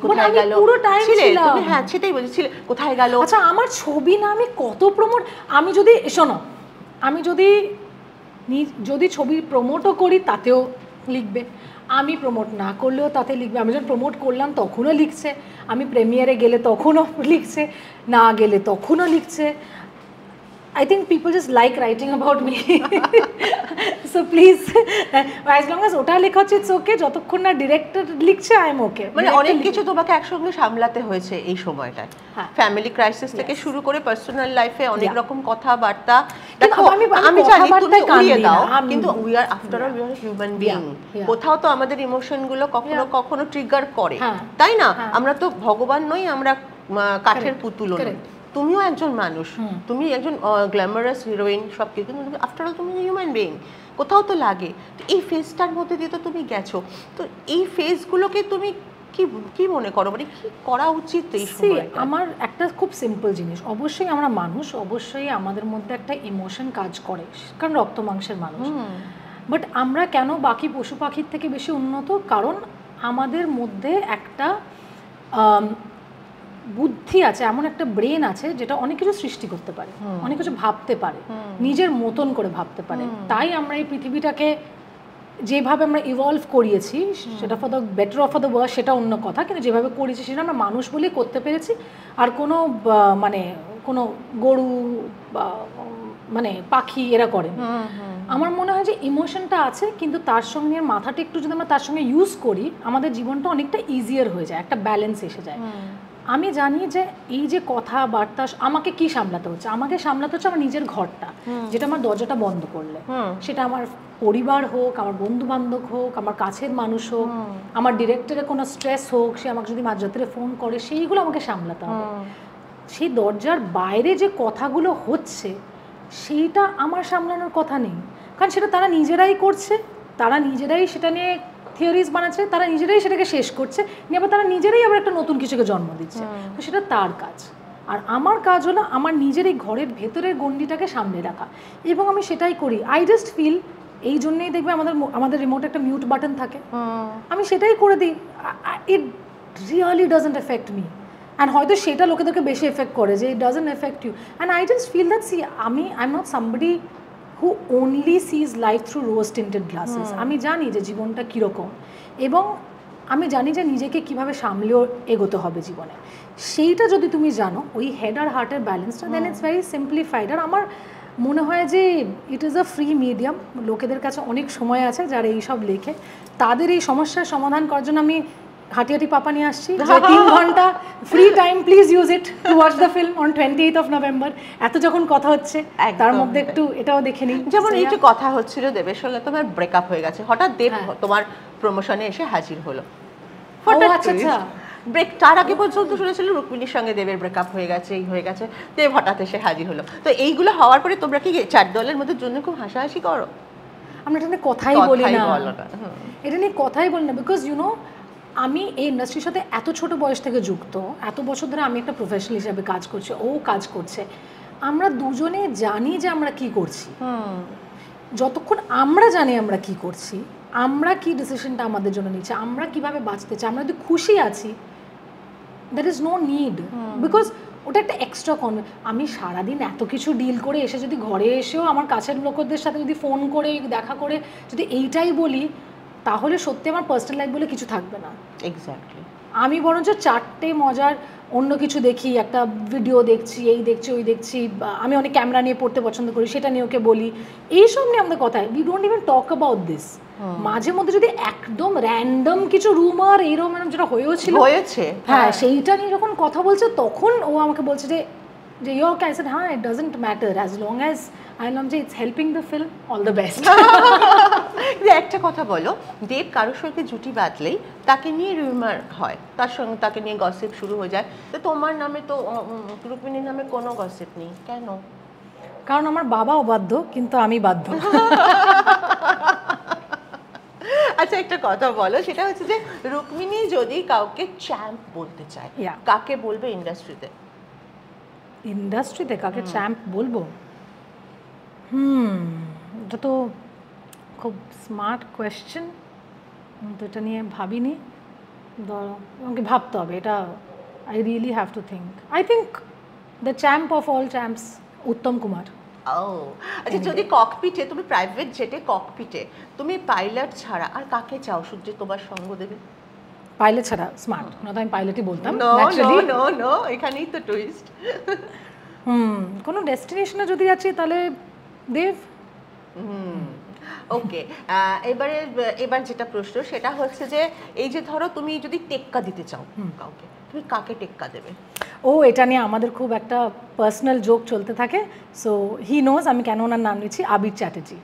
কোথায় গেল?
পুরো টাইম ছিলাম।
হ্যাঁ সেটাই বলছিলে, কোথায় গেল?
আচ্ছা, আমার ছবি না আমি কত প্রমোট, আমি যদি শোনো, আমি যদি ছবি প্রমোটও করি তাতেও লিখবে, আমি প্রমোট না করলেও তাতে লিখবে, আমি যখন প্রমোট করলাম তখনও লিখছে, আমি প্রেমিয়ারে গেলে তখনও লিখছে, না গেলে তখনও লিখছে। I think people just like writing about me. So please, as long as ওটা লেখা হচ্ছে it's okay, যতক্ষণ না ডিরেক্টর লিখছে I am okay.
মানে অনেক কিছু তোমাকে একসঙ্গে সামলাতে হয়েছে এই সময়টায়, ফ্যামিলি ক্রাইসিস থেকে শুরু করে পার্সোনাল লাইফে অনেক রকম কথাবার্তা। দেখো আমি জানি তুমি উড়িয়ে দাও, কিন্তু we are after all we are human being, কোথাও তো আমাদের ইমোশন গুলো কখনো কখনো ট্রিগার করে, তাই না? আমরা তো ভগবান নই, আমরা কাঠের পুতুলও নই। তুমিও একজন মানুষ, তুমি একজন গ্ল্যামারাস হিরোইন সব কিছু, কিন্তু আফটার অল তুমি হিউম্যান বিইং, কোথাও তো লাগে। তো এই ফেজটার মধ্যে দিয়ে তো তুমি গেছো, তো এই ফেজগুলোকে তুমি কি মনে করো, মানে কি করা উচিত এই সময়?
আমার একটা খুব সিম্পল জিনিস, অবশ্যই আমরা মানুষ, অবশ্যই আমাদের মধ্যে একটা ইমোশন কাজ করে, কারণ রক্ত মাংসের মানুষ, বাট আমরা কেন বাকি পশু পাখির থেকে বেশি উন্নত? কারণ আমাদের মধ্যে একটা বুদ্ধি আছে, এমন একটা ব্রেন আছে যেটা অনেক কিছু সৃষ্টি করতে পারে, অনেক কিছু ভাবতে পারে, নিজের মতন করে ভাবতে পারে। তাই আমরা এই পৃথিবীটাকে যেভাবে আমরা ইভলভ করিয়েছি, সেটা for the better of the worse সেটা অন্য কথা, কিন্তু যেভাবে করেছি সেটা আমরা মানুষ বলেই করতে পেরেছি। আর কোনো মানে কোনো গরু বা মানে পাখি এরা করে। আমার মনে হয় যে ইমোশনটা আছে, কিন্তু তার সঙ্গে মাথাটা একটু যদি আমরা তার সঙ্গে ইউজ করি, আমাদের জীবনটা অনেকটা ইজিয়ার হয়ে যায়, একটা ব্যালেন্স এসে যায়। আমি জানি যে এই যে কথাবার্তা আমাকে কি সামলাতে হচ্ছে, আমাকে সামলাতে হচ্ছে আমার নিজের ঘরটা, যেটা আমার দরজাটা বন্ধ করলে, সেটা আমার পরিবার হোক, আমার বন্ধু বান্ধব হোক, আমার কাছের মানুষ হোক, আমার ডিরেক্টরের কোনো স্ট্রেস হোক, সে আমাকে যদি মাঝরাত্রে ফোন করে, সেইগুলো আমাকে সামলাতে হবে। সেই দরজার বাইরে যে কথাগুলো হচ্ছে সেইটা আমার সামলানোর কথা নেই, কারণ সেটা তারা নিজেরাই করছে, তারা নিজেরাই সেটা নিয়ে থিওরিজ বানাচ্ছে, তারা নিজেরাই সেটাকে শেষ করছে, নিয়ে আবার তারা নিজেরাই আবার একটা নতুন কিছুকে জন্ম দিচ্ছে। তো সেটা তার কাজ, আর আমার কাজ হলো আমার নিজের এই ঘরের ভেতরের গণ্ডিটাকে সামনে রাখা, এবং আমি সেটাই করি। আই জাস্ট ফিল, এই জন্যই দেখবে আমাদের রিমোটে একটা মিউট বাটন থাকে, আমি সেটাই করে দিই। It really doesn't affect me, and হয়তো সেটা লোকেদেরকে বেশি এফেক্ট করে, যে it doesn't affect you, and I just feel that I am not somebody who only sees life through rose tinted glasses. আমি জানি যে জীবনটা কীরকম, এবং আমি জানি যে নিজেকে কিভাবে সামলেও এগোতে হবে জীবনে। সেইটা যদি তুমি জানো, ওই হেড আর হার্টের ব্যালেন্সটা, দেন ইটস ভেরি সিম্পলিফাইড। আর আমার মনে হয় যে it is a free medium, লোকেদের কাছে অনেক সময় আছে যারা এইসব লেখে, তাদের এই সমস্যার সমাধান করার জন্য আমি হাঁটি হাঁটি পাপা নিয়ে আসছি, 3 ঘন্টা free time, please use it to watch the film on 28th of November। এত যখন কথা হচ্ছে তার মধ্যে একটু এটাও দেখে নিই।
যেমন এই যে কথা হচ্ছিল দেবের সঙ্গে তোমার ব্রেকআপ হয়ে গেছে, হঠাৎ দেব তোমার প্রমোশনে এসে হাজির হলো।
আচ্ছা,
ব্রেক তার আগে পর্যন্ত শুনেছিল রুক্মিণীর সঙ্গে দেবের ব্রেকআপ হয়ে গেছে, এই হয়ে গেছে, দেব হঠাৎ এসে হাজির হলো। তো এইগুলো হওয়ার পরে তোমরা কি চার দলের মধ্যে জন্য খুব হাসাহাসি করো?
আমরা এটা নিয়ে কথাই বলি না, এটা নিয়ে কথাই বলি না, বিকজ ইউনো আমি এই ইন্ডাস্ট্রির সাথে এত ছোট বয়স থেকে যুক্ত, এত বছর ধরে আমি একটা প্রফেশনাল হিসাবে কাজ করছি, ও কাজ করছে, আমরা দুজনে জানি যে আমরা কি করছি। যতক্ষণ আমরা জানি আমরা কি করছি, আমরা কি ডিসিশনটা আমাদের জন্য নিচ্ছি, আমরা কিভাবে বাঁচতে চাই, আমরা যদি খুশি আছি, that is no need, because ওটা একটা এক্সট্রা আমি সারাদিন এত কিছু ডিল করে এসে যদি ঘরে এসেও আমার কাছের লোকদের সাথে যদি ফোন করে দেখা করে যদি এইটাই বলি, তাহলে সত্যি আমার পার্সোনাল লাইফ বলে কিছু থাকবে না।
এক্স্যাক্টলি।
আমি বরঞ্চ চারটে মজার অন্য কিছু দেখি, একটা ভিডিও দেখছি, এই দেখছি, ওই দেখছি, আমি অনেক ক্যামেরা নিয়ে পড়তে পছন্দ করি, সেটা নিয়ে ওকে বলি, এইসব নিয়ে আমাদের কথা। We don't even talk about this. মাঝে মধ্যে যদি একদম র্যান্ডম কিছু রুমার এইরকম যেটা হয়েছে, হ্যাঁ, সেইটা নিয়ে যখন কথা বলছে, তখন ও আমাকে বলছে যে ইয়োর ক্যান সেড হ্যাঁ, it doesn't matter as long as I নাম যে it's helping the film, all the best.
একটা কথা বলো, দেব কারোর সঙ্গে জুটি বাঁধলেই তাকে নিয়ে রিউমার হয়, তার সঙ্গে তাকে নিয়ে গসিপ শুরু হয়ে যায়। তো তোমার নামে তো, রুক্মিণীর নামে কোনো গসিপ নেই কেন?
কারণ আমার বাবা অবাধ্য, কিন্তু আমি বাধ্য।
আচ্ছা, একটা কথা বলো, সেটা হচ্ছে যে রুক্মিণী যদি কাউকে চ্যাম্প বলতে চায়, কাকে বলবে ইন্ডাস্ট্রিতে?
ইন্ডাস্ট্রিতে কাকে চ্যাম্প বলবো? এটা তো খুব স্মার্ট কোয়েশ্চেন, তো এটা নিয়ে ভাবিনি, আমাকে ভাবতে হবে এটা। I really have to think. I think the champ of all champs Uttam Kumar.
আচ্ছা, যদি ককপিটে, তুমি প্রাইভেট জেটে ককপিটে তুমি পাইলট ছাড়া আর কাকে চাও সূর্য তোমার সঙ্গ দেবে?
পাইলট ছাড়া স্মার্ট না তো আমি পাইলটই বলতাম।
নো, এখানেই তো টুইস্ট।
কোনো ডেস্টিনেশনে যদি আছি তাহলে দেব।
ওকে, এবার যেটা প্রশ্ন সেটা হচ্ছে যে এই যে ধরো তুমি যদি টেক্কা দিতে চাও কাউকে, তুমি কাকে টেক্কা দেবে?
এটা নিয়ে আমাদের খুব একটা পার্সোনাল জোক চলতে থাকে। সো হি নোজ আমি কেন ওনার নাম নিচ্ছি, আবির চ্যাটার্জি।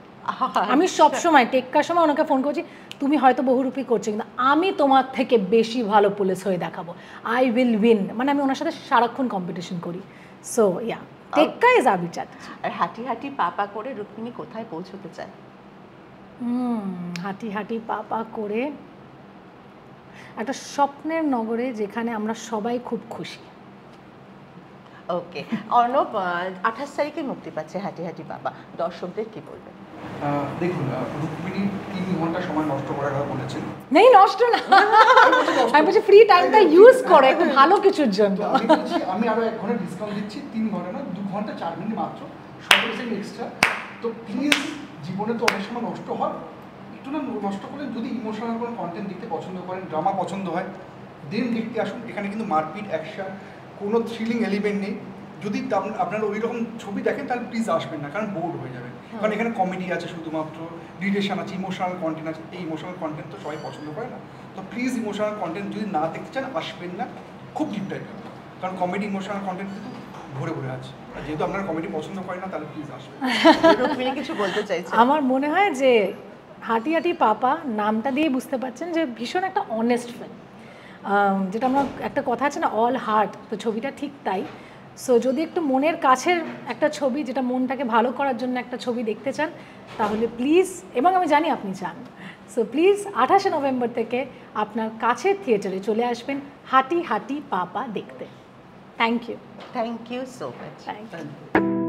আমি সব সময় টেক্কার সময় ওনাকে ফোন করছি, তুমি হয়তো বহুরূপী করছো, কিন্তু আমি তোমার থেকে বেশি ভালো পুলিশ হয়ে দেখাবো, আই উইল উইন। মানে আমি ওনার সাথে সারাক্ষণ কম্পিটিশন করি। সো ইয়া, টেক্কা ইজ আবির চ্যাটার্জি।
আর হাঁটি হাঁটি পাপা করে রুক্মিণী কোথায় পৌঁছতে চায়?
হাঁটি হাঁটি পাপা করে একটা স্বপ্নের নগরে, যেখানে আমরা সবাই খুব খুশি।
ওকে, অর্ণব, 28 তারিখে মুক্তি পাচ্ছে হাঁটি হাঁটি পাপা, দর্শকদের কি বলবেন?
দেখুন, রুক্মিণী 3 ঘন্টা সময় নষ্ট করার কথা বলেছেন।
নেই, নষ্ট না, আমি বলছি ফ্রি টাইমটা ইউজ করে একটু ভালো কিছুর জন্য।
আমি আরো 1 ঘন্টা ডিসকাউন্ট দিচ্ছি, 3 ঘন্টা না, 2 ঘন্টা 4 মিনিট মাত্র, 17% এক্সট্রা। তো প্লিজ, জীবনে তো অনেক সময় নষ্ট হয়, একটু না নষ্ট করলে, যদি ইমোশনাল কোনো কন্টেন্ট দেখতে পছন্দ করেন, ড্রামা পছন্দ হয়, দেন দেখতে আসুন। এখানে কিন্তু মারপিট, অ্যাকশন, কোনো থ্রিলিং এলিমেন্ট নেই। যদি আপনারা ওই রকম ছবি দেখেন তাহলে প্লিজ আসবেন না, কারণ বোর্ড হয়ে যাবে। কারণ এখানে কমেডি আছে, শুধুমাত্র রিলেশন আছে, ইমোশনাল কন্টেন্ট আছে। এই ইমোশনাল কন্টেন্ট তো সবাই পছন্দ করে না। তো প্লিজ, ইমোশনাল কন্টেন্ট যদি না দেখতে চান, আসবেন না, খুব ডিপ টাইপের। কারণ কমেডি, ইমোশনাল কন্টেন্ট কিন্তু ভরে ভরে আছে। আর যেহেতু আপনারা কমেডি পছন্দ করেন না, তাহলে প্লিজ আসবেন।
রুক্মিণী কিছু বলতে চাইছে?
আমার মনে হয় যে হাঁটি হাঁটি পাপা নামটা দিয়ে বুঝতে পারছেন যে ভীষণ একটা অনেস্ট ফিল্ম। যেটা আমরা একটা কথা আছে না, অল হার্ট, তো ছবিটা ঠিক তাই। সো যদি একটু মনের কাছের একটা ছবি, যেটা মনটাকে ভালো করার জন্য একটা ছবি দেখতে চান, তাহলে প্লিজ, এবং আমি জানি আপনি চান, সো প্লিজ 28 নভেম্বর থেকে আপনার কাছের থিয়েটারে চলে আসবেন হাঁটি হাঁটি পাপা দেখতে। Thank you
so much.
Thank you.